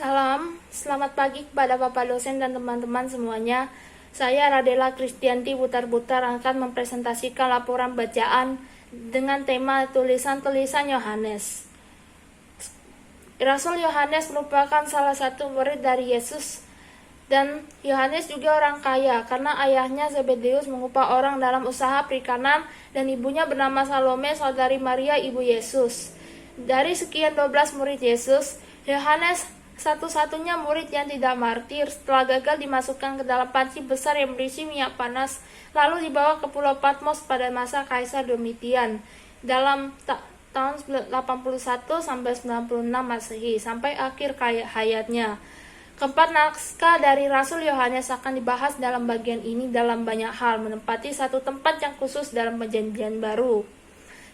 Salam, selamat pagi kepada Bapak dosen dan teman-teman semuanya. Saya Radela Kristianti Butar-Butar akan mempresentasikan laporan bacaan dengan tema tulisan-tulisan Yohanes. Rasul Yohanes merupakan salah satu murid dari Yesus, dan Yohanes juga orang kaya karena ayahnya Zebedeus mengupah orang dalam usaha perikanan dan ibunya bernama Salome, saudari Maria, ibu Yesus. Dari sekian 12 murid Yesus, Yohanes satu-satunya murid yang tidak martir setelah gagal dimasukkan ke dalam panci besar yang berisi minyak panas, lalu dibawa ke Pulau Patmos pada masa Kaisar Domitian dalam tahun 81 sampai 96 Masehi sampai akhir hayatnya. Keempat naskah dari Rasul Yohanes akan dibahas dalam bagian ini dalam banyak hal, menempati satu tempat yang khusus dalam Perjanjian Baru.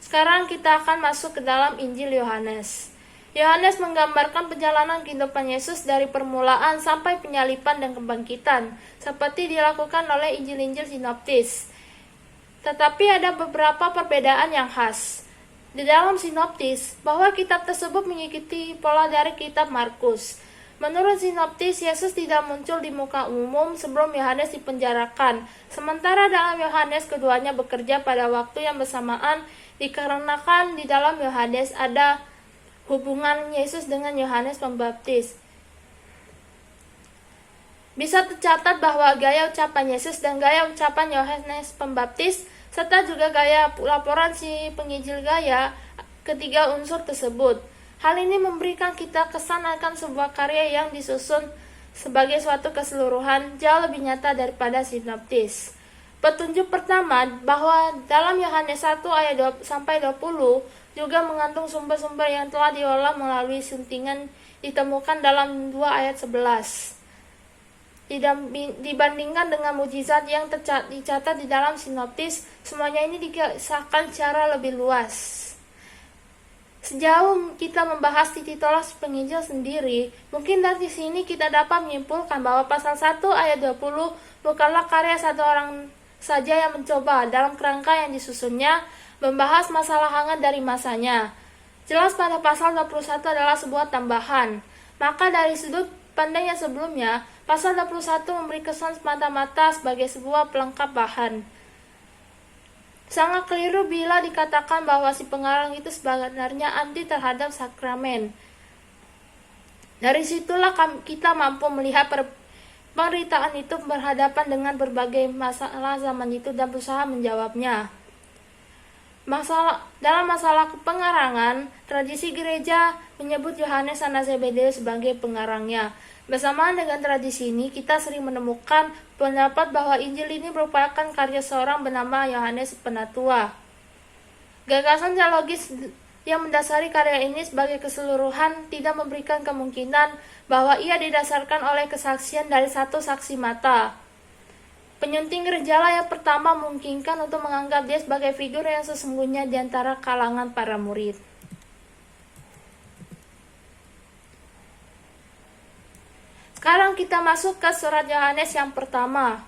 Sekarang kita akan masuk ke dalam Injil Yohanes. Yohanes menggambarkan perjalanan kehidupan Yesus dari permulaan sampai penyaliban dan kebangkitan, seperti dilakukan oleh Injil-Injil sinoptis. Tetapi ada beberapa perbedaan yang khas. Di dalam sinoptis, bahwa kitab tersebut mengikuti pola dari kitab Markus. Menurut sinoptis, Yesus tidak muncul di muka umum sebelum Yohanes dipenjarakan. Sementara dalam Yohanes, keduanya bekerja pada waktu yang bersamaan, dikarenakan di dalam Yohanes ada hubungan Yesus dengan Yohanes Pembaptis. Bisa tercatat bahwa gaya ucapan Yesus dan gaya ucapan Yohanes Pembaptis, serta juga gaya laporan si penginjil gaya, ketiga unsur tersebut. Hal ini memberikan kita kesan akan sebuah karya yang disusun sebagai suatu keseluruhan jauh lebih nyata daripada sinoptis. Petunjuk pertama bahwa dalam Yohanes 1 ayat 2-20 juga mengandung sumber-sumber yang telah diolah melalui suntingan ditemukan dalam 2 ayat 11. Dibandingkan dengan mukjizat yang dicatat di dalam sinoptis, semuanya ini dikisahkan secara lebih luas. Sejauh kita membahas tititolah penginjil sendiri, mungkin dari sini kita dapat menyimpulkan bahwa pasal 1 ayat 20 bukanlah karya satu orang saja yang mencoba dalam kerangka yang disusunnya membahas masalah hangat dari masanya. Jelas pada pasal 21 adalah sebuah tambahan. Maka dari sudut pandang yang sebelumnya, pasal 21 memberi kesan semata-mata sebagai sebuah pelengkap bahan. Sangat keliru bila dikatakan bahwa si pengarang itu sebenarnya anti terhadap sakramen. Dari situlah kita mampu melihat pemberitaan itu berhadapan dengan berbagai masalah zaman itu dan berusaha menjawabnya. Dalam masalah pengarangan, tradisi gereja menyebut Yohanes anak Zebedeus sebagai pengarangnya. Bersamaan dengan tradisi ini, kita sering menemukan pendapat bahwa Injil ini merupakan karya seorang bernama Yohanes Penatua. Gagasan teologis yang mendasari karya ini sebagai keseluruhan tidak memberikan kemungkinan bahwa ia didasarkan oleh kesaksian dari satu saksi mata. Penyunting gerejalah yang pertama memungkinkan untuk menganggap dia sebagai figur yang sesungguhnya di antara kalangan para murid. Sekarang kita masuk ke surat Yohanes yang pertama.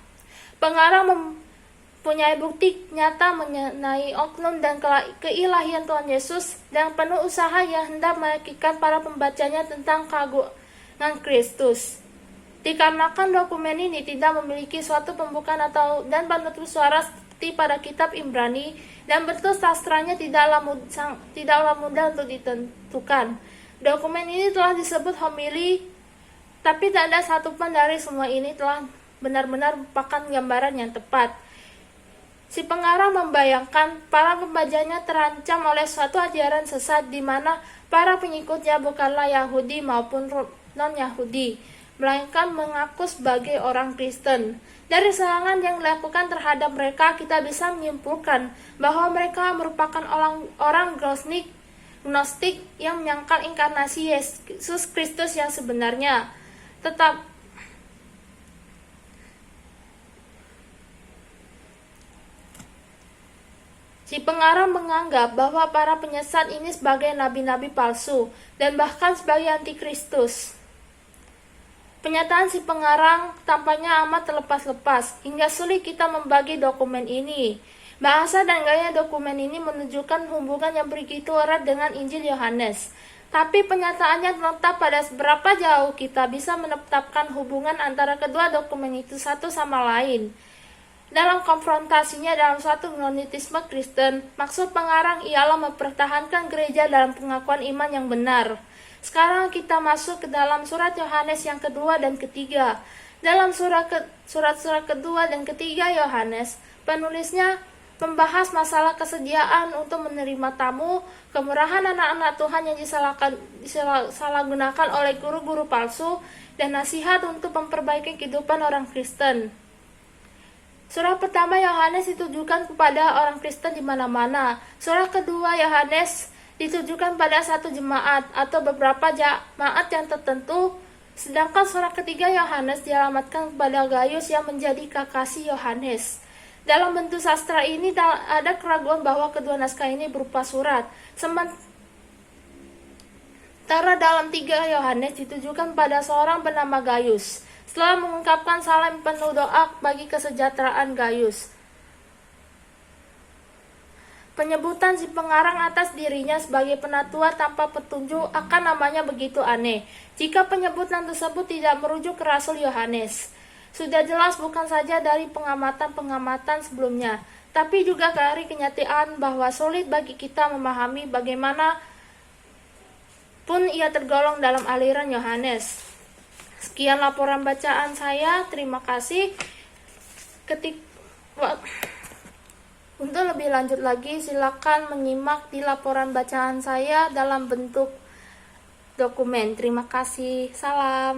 Pengarang mempunyai bukti nyata mengenai oknum dan keilahian Tuhan Yesus dan penuh usaha yang hendak meyakinkan para pembacanya tentang keagungan Kristus. Dikarenakan dokumen ini tidak memiliki suatu pembukaan dan penutup suara seperti pada kitab Ibrani, dan bentuk sastranya tidaklah mudah untuk ditentukan. Dokumen ini telah disebut homili, tapi tak ada satupun dari semua ini telah benar-benar merupakan gambaran yang tepat. Si pengarang membayangkan para pembacanya terancam oleh suatu ajaran sesat di mana para pengikutnya bukanlah Yahudi maupun non-Yahudi, melainkan mengaku sebagai orang Kristen. Dari serangan yang dilakukan terhadap mereka, kita bisa menyimpulkan bahwa mereka merupakan orang Gnostik yang menyangkal inkarnasi Yesus Kristus yang sebenarnya. Si pengarang menganggap bahwa para penyesat ini sebagai nabi-nabi palsu dan bahkan sebagai antikristus. Pernyataan si pengarang tampaknya amat terlepas-lepas, hingga sulit kita membagi dokumen ini. Bahasa dan gaya dokumen ini menunjukkan hubungan yang begitu erat dengan Injil Yohanes. Tapi penyataannya terletak pada seberapa jauh kita bisa menetapkan hubungan antara kedua dokumen itu satu sama lain. Dalam konfrontasinya dalam suatu gnostitisme Kristen, maksud pengarang ialah mempertahankan gereja dalam pengakuan iman yang benar. Sekarang kita masuk ke dalam surat Yohanes yang kedua dan ketiga. Dalam surat-surat kedua dan ketiga Yohanes, penulisnya membahas masalah kesediaan untuk menerima tamu, kemurahan anak-anak Tuhan yang disalahgunakan oleh guru-guru palsu, dan nasihat untuk memperbaiki kehidupan orang Kristen. Surat pertama Yohanes ditujukan kepada orang Kristen di mana-mana. Surat kedua Yohanes ditujukan pada satu jemaat atau beberapa jemaat yang tertentu. Sedangkan surat ketiga Yohanes dialamatkan kepada Gaius yang menjadi kekasih Yohanes. Dalam bentuk sastra ini ada keraguan bahwa kedua naskah ini berupa surat. Sementara dalam 3 Yohanes ditujukan pada seorang bernama Gaius. Setelah mengungkapkan salam penuh doa bagi kesejahteraan Gaius, penyebutan si pengarang atas dirinya sebagai penatua tanpa petunjuk akan namanya begitu aneh. Jika penyebutan tersebut tidak merujuk ke Rasul Yohanes, sudah jelas bukan saja dari pengamatan-pengamatan sebelumnya, tapi juga dari kenyataan bahwa sulit bagi kita memahami bagaimana pun ia tergolong dalam aliran Yohanes. Sekian laporan bacaan saya, terima kasih. Untuk lebih lanjut lagi, silakan menyimak di laporan bacaan saya dalam bentuk dokumen. Terima kasih, salam.